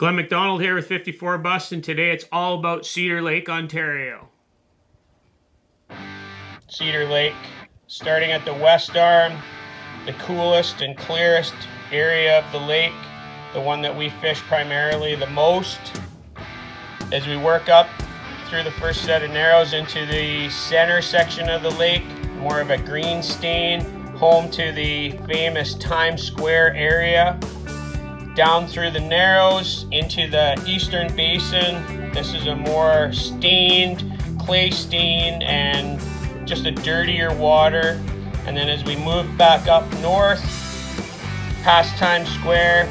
Glenn McDonald here with 54 Bust, and today it's all about Cedar Lake, Ontario. Cedar Lake, starting at the west arm, the coolest and clearest area of the lake, the one that we fish primarily the most. As we work up through the first set of narrows into the center section of the lake, more of a green stain, home to the famous Times Square area. Down through the narrows into the eastern basin. This is a more stained, clay stained, and just a dirtier water. And then as we move back up north, past Times Square,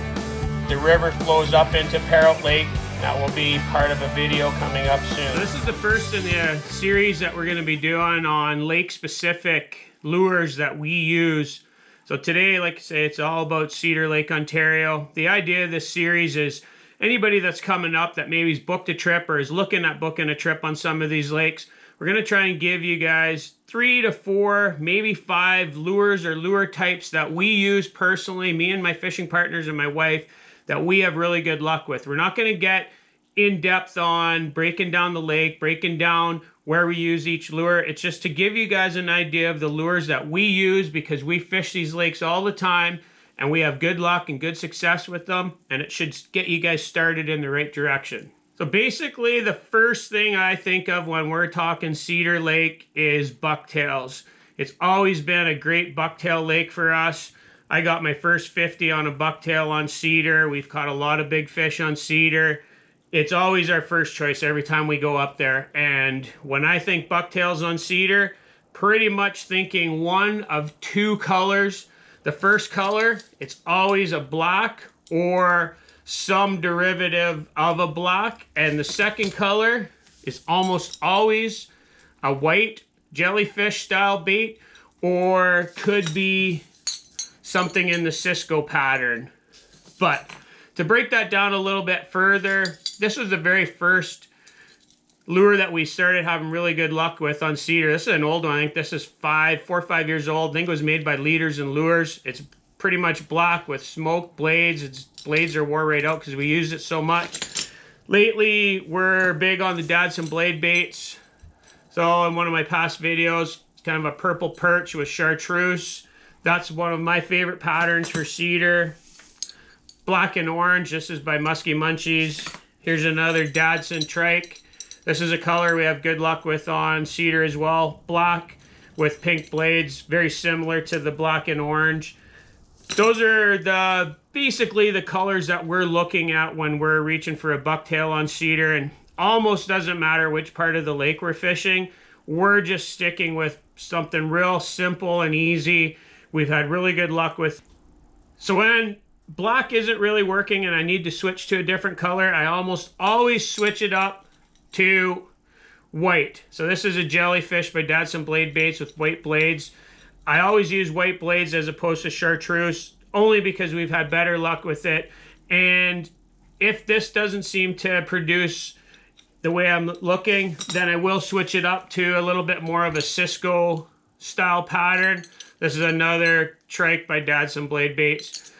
the river flows up into Parrot Lake. That will be part of a video coming up soon. So this is the first in the series that we're going to be doing on lake-specific lures that we use. So today, like I say, it's all about Cedar Lake, Ontario. The idea of this series is anybody that's coming up that maybe has booked a trip or is looking at booking a trip on some of these lakes, we're going to try and give you guys 3 to 4, maybe 5 lures or lure types that we use personally, me and my fishing partners and my wife, that we have really good luck with. We're not going to get in depth on breaking down the lake, breaking down where we use each lure. It's just to give you guys an idea of the lures that we use, because we fish these lakes all the time and we have good luck and good success with them, and it should get you guys started in the right direction. So basically, the first thing I think of when we're talking Cedar Lake is bucktails. It's always been a great bucktail lake for us. I got my first 50 on a bucktail on Cedar. We've caught a lot of big fish on Cedar. It's always our first choice every time we go up there. And when I think bucktails on Cedar, pretty much thinking one of 2 colors. The first color, it's always a black or some derivative of a black. And the second color is almost always a white jellyfish style bait, or could be something in the Cisco pattern. But to break that down a little bit further, this was the very first lure that we started having really good luck with on Cedar. This is an old one. I think this is 4 or 5 years old. I think it was made by Leaders and Lures. It's pretty much black with smoked blades. Its blades are wore right out because we used it so much. Lately, we're big on the Dadson blade baits. So in one of my past videos, it's kind of a purple perch with chartreuse. That's one of my favorite patterns for Cedar. Black and orange, this is by Musky Munchies. Here's another Dadson trike. This is a color we have good luck with on Cedar as well. Black with pink blades, very similar to the black and orange. Those are basically the colors that we're looking at when we're reaching for a bucktail on Cedar, and almost doesn't matter which part of the lake we're fishing. We're just sticking with something real simple and easy. We've had really good luck with. So when black isn't really working and I need to switch to a different color, I almost always switch it up to white. So this is a jellyfish by Dadson blade baits with white blades. I always use white blades as opposed to chartreuse, only because we've had better luck with it. And if this doesn't seem to produce the way I'm looking, then I will switch it up to a little bit more of a Cisco style pattern. This is another trike by Dadson blade baits.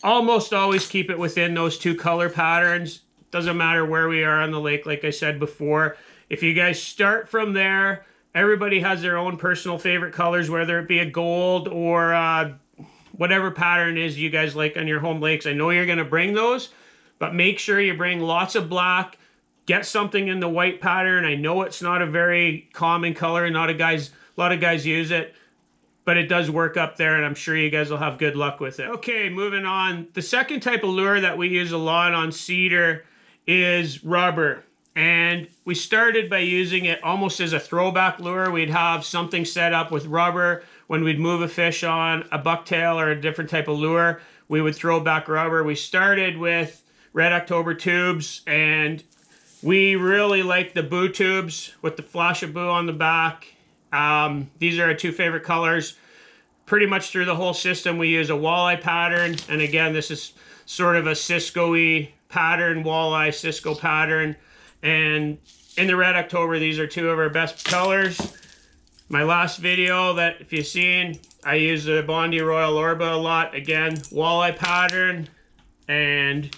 Almost always keep it within those 2 color patterns. Doesn't matter where we are on the lake, like I said before. If you guys start from there, everybody has their own personal favorite colors, whether it be a gold or whatever pattern is you guys like on your home lakes. I know you're going to bring those, but make sure you bring lots of black. Get something in the white pattern. I know it's not a very common color, and a lot of guys use it, but it does work up there, and I'm sure you guys will have good luck with it. Okay, moving on. The second type of lure that we use a lot on Cedar is rubber. And we started by using it almost as a throwback lure. We'd have something set up with rubber. When we'd move a fish on a bucktail or a different type of lure, we would throw back rubber. We started with Red October tubes, and we really like the Boo tubes with the flash of Boo on the back. These are our 2 favorite colors. Pretty much through the whole system, we use a walleye pattern. And again, this is sort of a Cisco-y pattern, walleye Cisco pattern. And in the Red October, these are 2 of our best colors. My last video that if you've seen, I use the Bondi Royal Orba a lot. Again, walleye pattern. And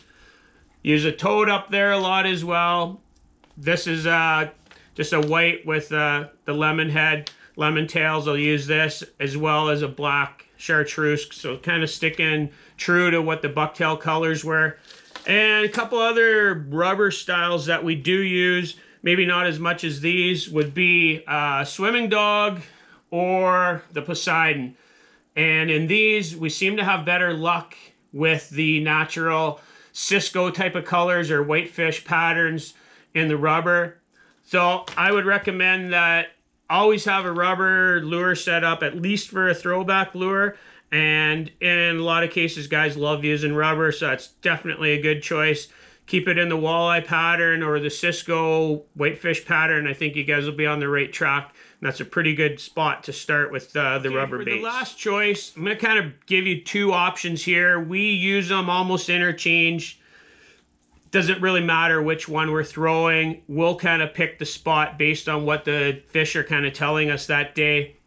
Use a toad up there a lot as well. This is just a white with the lemon head, lemon tails. I'll use this as well as a black chartreuse, so kind of sticking true to what the bucktail colors were. And a couple other rubber styles that we do use, maybe not as much as these, would be Swimming Dog or the Poseidon. And in these, we seem to have better luck with the natural Cisco type of colors or whitefish patterns in the rubber. So I would recommend that always have a rubber lure set up, at least for a throwback lure. And in a lot of cases, guys love using rubber, so it's definitely a good choice. Keep it in the walleye pattern or the Cisco whitefish pattern. I think you guys will be on the right track. And that's a pretty good spot to start with the rubber baits. For the last choice, I'm going to kind of give you two options here. We use them almost interchange. Doesn't really matter which one we're throwing. We'll kind of pick the spot based on what the fish are kind of telling us that day.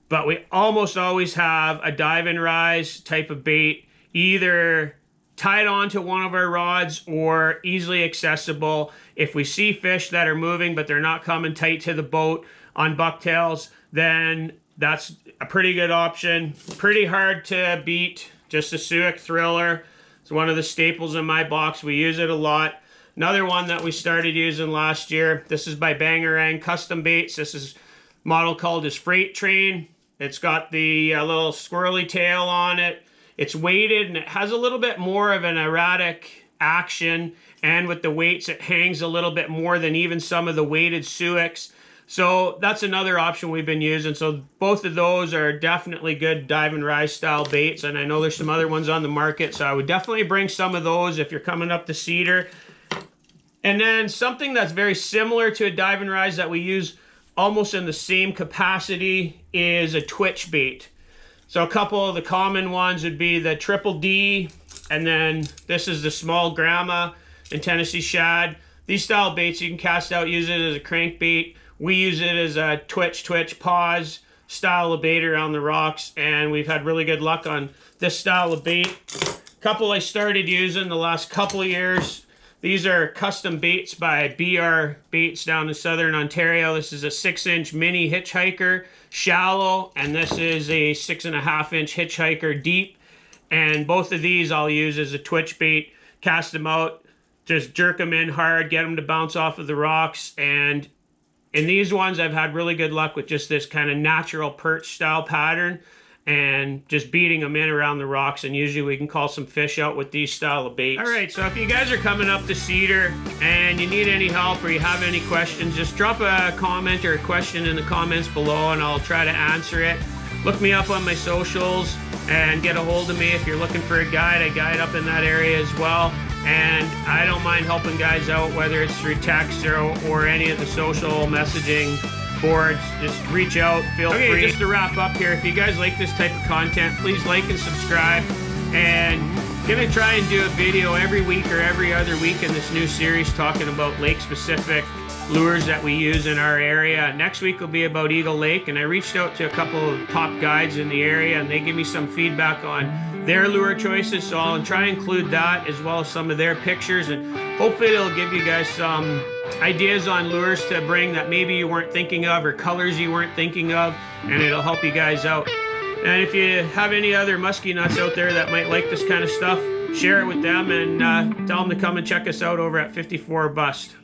But we almost always have a dive and rise type of bait, either tied onto one of our rods or easily accessible. If we see fish that are moving but they're not coming tight to the boat on bucktails, then that's a pretty good option. Pretty hard to beat, just a Suic Thriller. It's one of the staples in my box. We use it a lot. Another one that we started using last year, this is by Bangarang Custom Baits. This is a model called his Freight Train. It's got the little squirrely tail on it. It's weighted and it has a little bit more of an erratic action. And with the weights, it hangs a little bit more than even some of the weighted Suics. So that's another option we've been using. So both of those are definitely good dive and rise style baits. And I know there's some other ones on the market. So I would definitely bring some of those if you're coming up to Cedar. And then something that's very similar to a dive and rise that we use almost in the same capacity is a twitch bait. So a couple of the common ones would be the Triple D, and then this is the small grandma and Tennessee shad. These style baits you can cast out, use it as a crankbait. We use it as a twitch, pause style of bait around the rocks, and we've had really good luck on this style of bait. Couple I started using the last couple of years. These are custom baits by BR Baits down in Southern Ontario. This is a 6-inch mini hitchhiker, shallow, and this is a 6.5-inch hitchhiker deep. And both of these I'll use as a twitch bait. Cast them out, just jerk them in hard, get them to bounce off of the rocks. And in these ones, I've had really good luck with just this kind of natural perch style pattern and just beating them in around the rocks, and usually we can call some fish out with these style of baits. All right, so if you guys are coming up to Cedar and you need any help or you have any questions, just drop a comment or a question in the comments below and I'll try to answer it. Look me up on my socials and get a hold of me if you're looking for a guide. I guide up in that area as well. And I don't mind helping guys out, whether it's through text or any of the social messaging boards. Just reach out, feel free. Okay, just to wrap up here, if you guys like this type of content, please like and subscribe. And gonna try and do a video every week or every other week in this new series talking about lake-specific lures that we use in our area. Next week will be about Eagle Lake, and I reached out to a couple of top guides in the area and they give me some feedback on their lure choices, so I'll try and include that as well as some of their pictures, and hopefully it'll give you guys some ideas on lures to bring that maybe you weren't thinking of, or colors you weren't thinking of, and it'll help you guys out. And if you have any other musky nuts out there that might like this kind of stuff, share it with them and tell them to come and check us out over at 54 Bust.